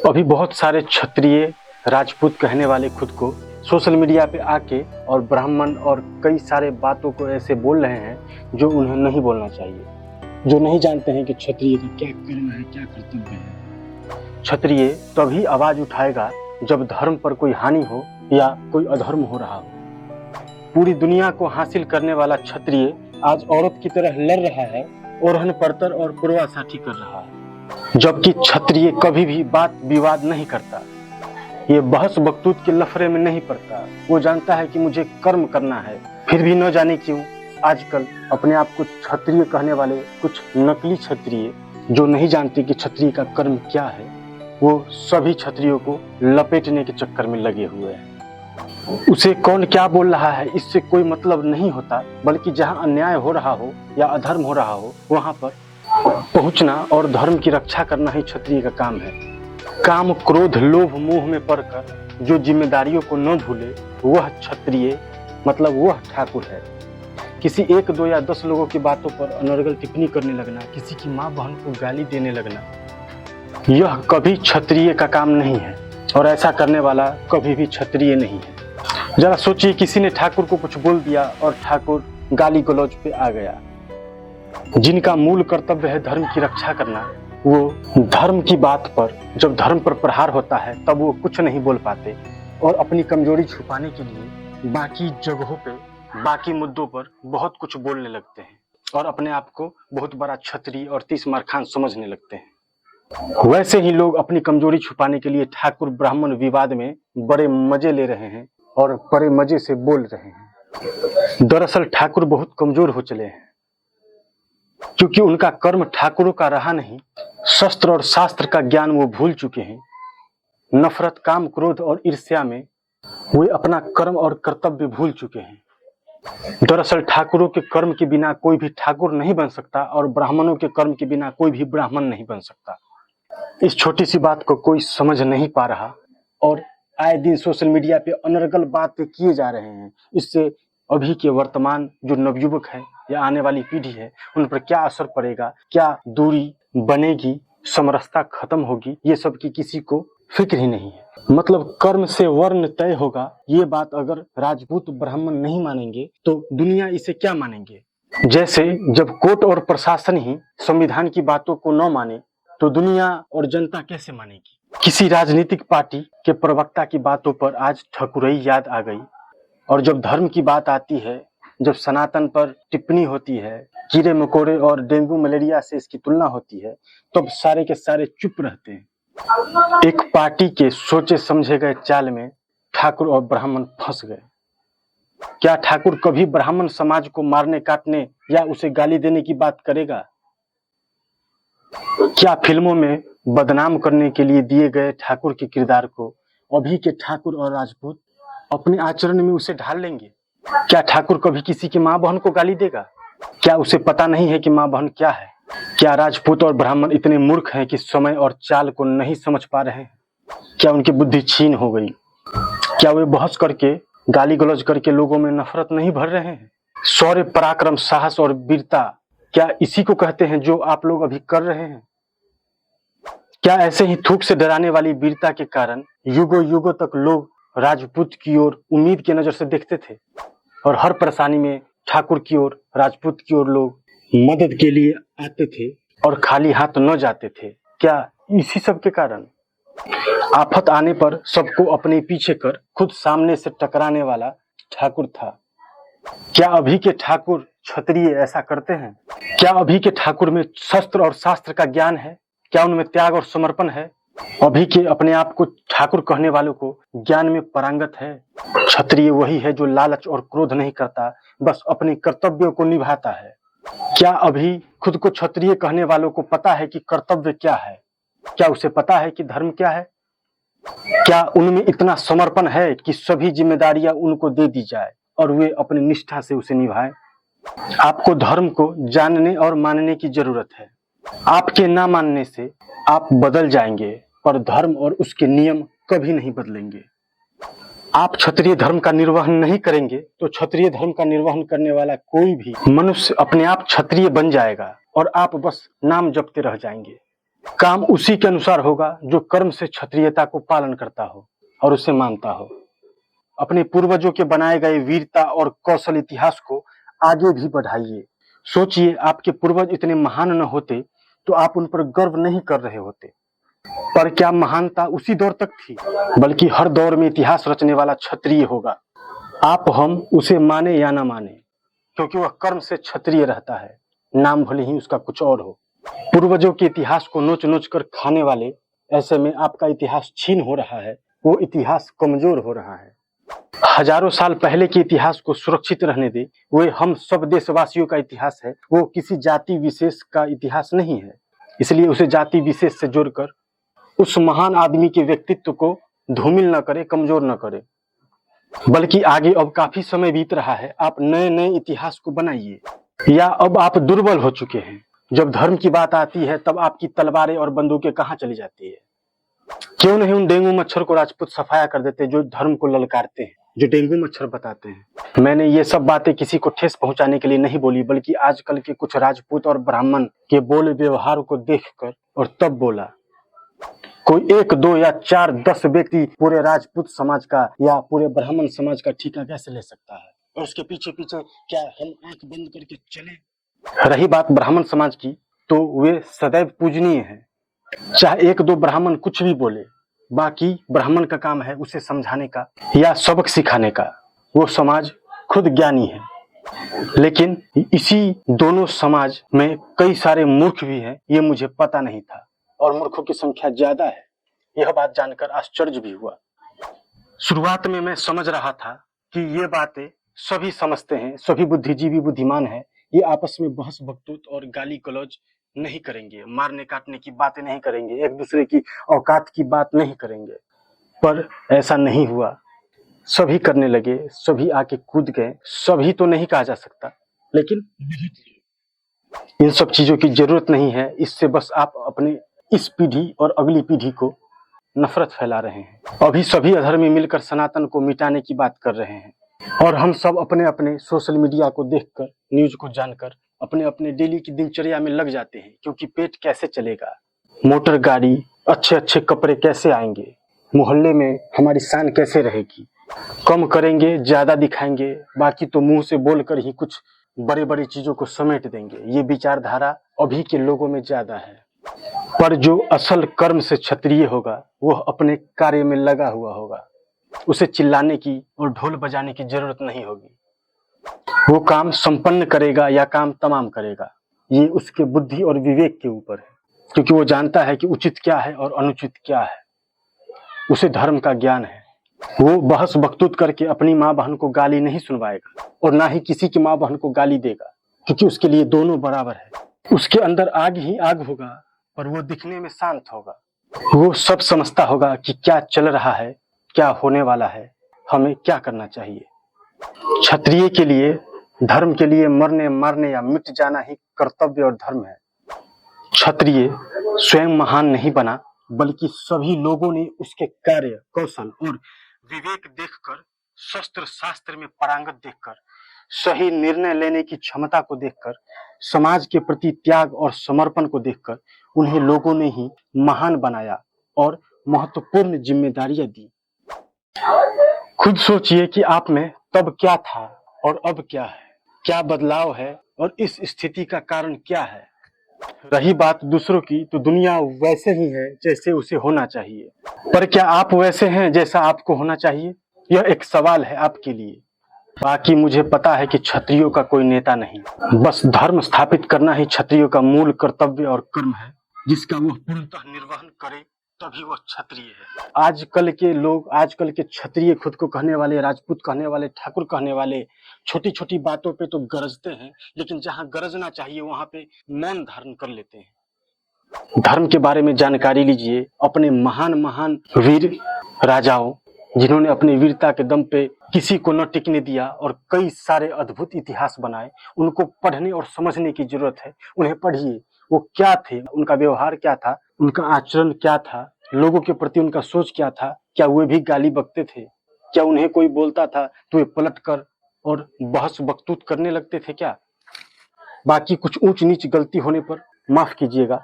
अभी बहुत सारे क्षत्रिय राजपूत कहने वाले खुद को सोशल मीडिया पे आके और ब्राह्मण और कई सारे बातों को ऐसे बोल रहे हैं जो उन्हें नहीं बोलना चाहिए, जो नहीं जानते हैं कि क्षत्रिय का क्या कर्म है, क्या कर्तव्य है। क्षत्रिय तभी आवाज उठाएगा जब धर्म पर कोई हानि हो या कोई अधर्म हो रहा हो। पूरी दुनिया को हासिल करने वाला क्षत्रिय आज औरत की तरह लड़ रहा है, ओरहन परतर और पूर्वासाठी कर रहा है, जबकि क्षत्रिय कभी भी बात विवाद नहीं करता। ये बहस बकतूत के लफड़े में नहीं पड़ता। वो जानता है कि मुझे कर्म करना है। फिर भी न जाने क्यों आजकल अपने आप को क्षत्रिय कहने वाले कुछ नकली क्षत्रिय जो नहीं जानते कि क्षत्रिय का कर्म क्या है, वो सभी क्षत्रियों को लपेटने के चक्कर में लगे हुए हैं। उसे कौन क्या बोल रहा है इससे कोई मतलब नहीं होता, बल्कि जहाँ अन्याय हो रहा हो या अधर्म हो रहा हो वहां पर पहुंचना और धर्म की रक्षा करना ही क्षत्रिय का काम है। काम, क्रोध, लोभ, मोह में पड़कर जो जिम्मेदारियों को न भूले वह क्षत्रिय मतलब वह ठाकुर है। किसी 1, 2 या 10 लोगों की बातों पर अनर्गल टिप्पणी करने लगना, किसी की माँ बहन को गाली देने लगना, यह कभी क्षत्रिय का काम नहीं है और ऐसा करने वाला कभी भी क्षत्रिय नहीं है। जरा सोचिए, किसी ने ठाकुर को कुछ बोल दिया और ठाकुर गाली गलौज पे आ गया। जिनका मूल कर्तव्य है धर्म की रक्षा करना, वो धर्म की बात पर जब धर्म पर प्रहार होता है तब वो कुछ नहीं बोल पाते और अपनी कमजोरी छुपाने के लिए बाकी जगहों पे, बाकी मुद्दों पर बहुत कुछ बोलने लगते हैं और अपने आप को बहुत बड़ा क्षत्रिय और 30 मार खान समझने लगते हैं। वैसे ही लोग अपनी कमजोरी छुपाने के लिए ठाकुर ब्राह्मण विवाद में बड़े मजे ले रहे हैं और बड़े मजे से बोल रहे हैं। दरअसल ठाकुर बहुत कमजोर हो चले हैं, क्योंकि उनका कर्म ठाकुरों का रहा नहीं। शस्त्र और शास्त्र का ज्ञान वो भूल चुके हैं। नफरत, काम, क्रोध और ईर्ष्या में वे अपना कर्म और कर्तव्य भूल चुके हैं। दरअसल ठाकुरों के कर्म के बिना कोई भी ठाकुर नहीं बन सकता और ब्राह्मणों के कर्म के बिना कोई भी ब्राह्मण नहीं बन सकता। इस छोटी सी बात को कोई समझ नहीं पा रहा और आए दिन सोशल मीडिया पे अनर्गल बातें किए जा रहे हैं। इससे अभी के वर्तमान जो नवयुवक है या आने वाली पीढ़ी है, उन पर क्या असर पड़ेगा, क्या दूरी बनेगी, समरसता खत्म होगी, ये सब की किसी को फिक्र ही नहीं है। मतलब कर्म से वर्ण तय होगा, ये बात अगर राजपूत ब्राह्मण नहीं मानेंगे तो दुनिया इसे क्या मानेंगे। जैसे जब कोर्ट और प्रशासन ही संविधान की बातों को न माने तो दुनिया और जनता कैसे मानेगी। किसी राजनीतिक पार्टी के प्रवक्ता की बातों पर आज ठकुरई याद आ गई और जब धर्म की बात आती है, जब सनातन पर टिप्पणी होती है, कीड़े मकोड़े और डेंगू मलेरिया से इसकी तुलना होती है, तब सारे के सारे चुप रहते हैं। एक पार्टी के सोचे समझे गए चाल में ठाकुर और ब्राह्मण फंस गए। क्या ठाकुर कभी ब्राह्मण समाज को मारने काटने या उसे गाली देने की बात करेगा? क्या फिल्मों में बदनाम करने के लिए दिए गए ठाकुर के किरदार को अभी के ठाकुर और राजपूत अपने आचरण में उसे ढाल लेंगे? क्या ठाकुर कभी किसी की माँ बहन को गाली देगा? क्या उसे पता नहीं है कि माँ बहन क्या है? क्या राजपूत और ब्राह्मण इतने मूर्ख हैं कि समय और चाल को नहीं समझ पा रहे हैं? क्या उनकी बुद्धि छीन हो गई? क्या वे बहस करके, गाली गलौज करके लोगों में नफरत नहीं भर रहे हैं? शौर्य, पराक्रम, साहस और वीरता, क्या इसी को कहते हैं जो आप लोग अभी कर रहे हैं? क्या ऐसे ही थूक से डराने वाली वीरता के कारण युगों युगों तक लोग राजपूत की ओर उम्मीद की नजर से देखते थे और हर परेशानी में ठाकुर की ओर, राजपूत की ओर लोग मदद के लिए आते थे और खाली हाथ न जाते थे? क्या इसी सब के कारण आफत आने पर सबको अपने पीछे कर खुद सामने से टकराने वाला ठाकुर था? क्या अभी के ठाकुर क्षत्रिय ऐसा करते हैं? क्या अभी के ठाकुर में शस्त्र और शास्त्र का ज्ञान है? क्या उनमें त्याग और समर्पण है? अभी के अपने आप को ठाकुर कहने वालों को ज्ञान में पारंगत है? क्षत्रिय वही है जो लालच और क्रोध नहीं करता, बस अपने कर्तव्यों को निभाता है। क्या अभी खुद को क्षत्रिय कहने वालों को पता है कि कर्तव्य क्या है? क्या उसे पता है कि धर्म क्या है? क्या उनमें इतना समर्पण है कि सभी जिम्मेदारियां उनको दे दी जाए और वे अपनी निष्ठा से उसे निभाएं? आपको धर्म को जानने और मानने की जरूरत है। आपके ना मानने से आप बदल जाएंगे, पर धर्म और उसके नियम कभी नहीं बदलेंगे। आप क्षत्रिय धर्म का निर्वहन नहीं करेंगे तो क्षत्रिय धर्म का निर्वहन करने वाला कोई भी मनुष्य अपने आप क्षत्रिय बन जाएगा और आप बस नाम जपते रह जाएंगे। काम उसी के अनुसार होगा जो कर्म से क्षत्रियता को पालन करता हो और उसे मानता हो। अपने पूर्वजों के बनाए गए वीरता और कौशल इतिहास को आगे भी बढ़ाइए। सोचिए, आपके पूर्वज इतने महान न होते तो आप उन पर गर्व नहीं कर रहे होते। पर क्या महानता उसी दौर तक थी? बल्कि हर दौर में इतिहास रचने वाला क्षत्रिय होगा। आप हम उसे माने या ना माने, क्योंकि वह कर्म से क्षत्रिय रहता है, नाम भले ही उसका कुछ और हो। पूर्वजों के इतिहास को नोच नोच कर खाने वाले, ऐसे में आपका इतिहास छीन हो रहा है, वो इतिहास कमजोर हो रहा है। हजारों साल पहले के इतिहास को सुरक्षित रहने दे। वे हम सब देशवासियों का इतिहास है, वो किसी जाति विशेष का इतिहास नहीं है। इसलिए उसे जाति विशेष से जोड़कर उस महान आदमी के व्यक्तित्व को धूमिल न करे, कमजोर न करे। बल्कि आगे अब काफी समय बीत रहा है, आप नए नए इतिहास को बनाइए। या अब आप दुर्बल हो चुके हैं? जब धर्म की बात आती है तब आपकी तलवारें और बंदूकें कहाँ चली जाती है? क्यों नहीं उन डेंगू मच्छर को राजपूत सफाया कर देते जो धर्म को ललकारते हैं, जो डेंगू मच्छर बताते हैं। मैंने ये सब बातें किसी को ठेस पहुंचाने के लिए नहीं बोली, बल्कि आजकल के कुछ राजपूत और ब्राह्मण के बोले व्यवहार को देखकर और तब बोला। कोई 1, 2 या 4, 10 व्यक्ति पूरे राजपूत समाज का या पूरे ब्राह्मण समाज का ठेका कैसे ले सकता है? और उसके पीछे पीछे क्या हम आंख बंद करके चले? रही बात ब्राह्मण समाज की, तो वे सदैव पूजनीय हैं। चाहे 1, 2 ब्राह्मण कुछ भी बोले, बाकी ब्राह्मण का काम है उसे समझाने का या सबक सिखाने का। वो समाज खुद ज्ञानी है। लेकिन इसी दोनों समाज में कई सारे मूर्ख भी हैं, ये मुझे पता नहीं था, और मूर्खों की संख्या ज्यादा है। यह बात जानकर आश्चर्य भी हुआ। शुरुआत में मैं समझ रहा था कि ये बातें सभी समझते हैं, सभी बुद्धिजीवी बुद्धिमान हैं, ये आपस में बहस बकतूत और गाली गलौज नहीं करेंगे, मारने काटने की बातें नहीं करेंगे, एक दूसरे की औकात की बात नहीं करेंगे। पर ऐसा नहीं हुआ। सभी करने लगे, सभी आके कूद गए। सभी तो नहीं कहा जा सकता, लेकिन इन सब चीजों की जरूरत नहीं है। इससे बस आप अपने इस पीढ़ी और अगली पीढ़ी को नफरत फैला रहे हैं। अभी सभी अधर्मी मिलकर सनातन को मिटाने की बात कर रहे हैं, और हम सब अपने अपने सोशल मीडिया को देखकर, न्यूज को जानकर अपने अपने डेली की दिनचर्या में लग जाते हैं। क्योंकि पेट कैसे चलेगा, मोटर गाड़ी, अच्छे अच्छे कपड़े कैसे आएंगे, मोहल्ले में हमारी शान कैसे रहेगी। कम करेंगे, ज्यादा दिखाएंगे, बाकी तो मुंह से बोलकर ही कुछ बड़ी बड़ी चीजों को समेट देंगे। ये विचारधारा अभी के लोगों में ज्यादा है। पर जो असल कर्म से क्षत्रिय होगा, वह अपने कार्य में लगा हुआ होगा। उसे चिल्लाने की और ढोल बजाने की जरूरत नहीं होगी। वो काम संपन्न करेगा या काम तमाम करेगा, ये उसके बुद्धि और विवेक के ऊपर है। क्योंकि वो जानता है कि उचित क्या है और अनुचित क्या है। उसे धर्म का ज्ञान है। वो बहस बकतूत करके अपनी माँ बहन को गाली नहीं सुनवाएगा, और ना ही किसी की माँ बहन को गाली देगा, क्योंकि उसके लिए दोनों बराबर है। उसके अंदर आग ही आग होगा, पर वो दिखने में शांत होगा। वो सब समझता होगा कि क्या चल रहा है, क्या होने वाला है, हमें क्या करना चाहिए। क्षत्रिय के लिए, धर्म के लिए मरने मारने या मिट जाना ही कर्तव्य और धर्म है। क्षत्रिय स्वयं महान नहीं बना, बल्कि सभी लोगों ने उसके कार्य, कौशल और विवेक देखकर, शस्त्र शास्त्र में पारंगत देखकर, सही निर्णय लेने की क्षमता को देखकर, समाज के प्रति त्याग और समर्पण को देखकर उन्हें लोगों ने ही महान बनाया और महत्वपूर्ण जिम्मेदारियां दी। खुद सोचिए कि आप में तब क्या था और अब क्या है, क्या बदलाव है और इस स्थिति का कारण क्या है। रही बात दूसरों की, तो दुनिया वैसे ही है जैसे उसे होना चाहिए। पर क्या आप वैसे हैं जैसा आपको होना चाहिए? यह एक सवाल है आपके लिए। बाकी मुझे पता है कि क्षत्रियों का कोई नेता नहीं, बस धर्म स्थापित करना ही क्षत्रियों का मूल कर्तव्य और कर्म है, जिसका वह पूर्णतः निर्वहन करे तभी वह क्षत्रिय है। आजकल के लोग, आजकल के क्षत्रिय खुद को कहने वाले, राजपूत कहने वाले, ठाकुर कहने वाले, छोटी छोटी बातों पे तो गरजते हैं, लेकिन जहां गरजना चाहिए वहां पे मौन धारण कर लेते हैं। धर्म के बारे में जानकारी लीजिए अपने महान महान वीर राजाओं, जिन्होंने अपनी वीरता के दम पे किसी को न टिकने दिया और कई सारे अद्भुत इतिहास बनाए। उनको पढ़ने और समझने की जरूरत है। उन्हें पढ़िए, वो क्या थे, उनका व्यवहार क्या था, उनका आचरण क्या था, लोगों के प्रति उनका सोच क्या था। क्या वे भी गाली बकते थे? क्या उन्हें कोई बोलता था तो वे पलट कर और बहस बकतूत करने लगते थे क्या? बाकी कुछ ऊंच नीच गलती होने पर माफ कीजिएगा,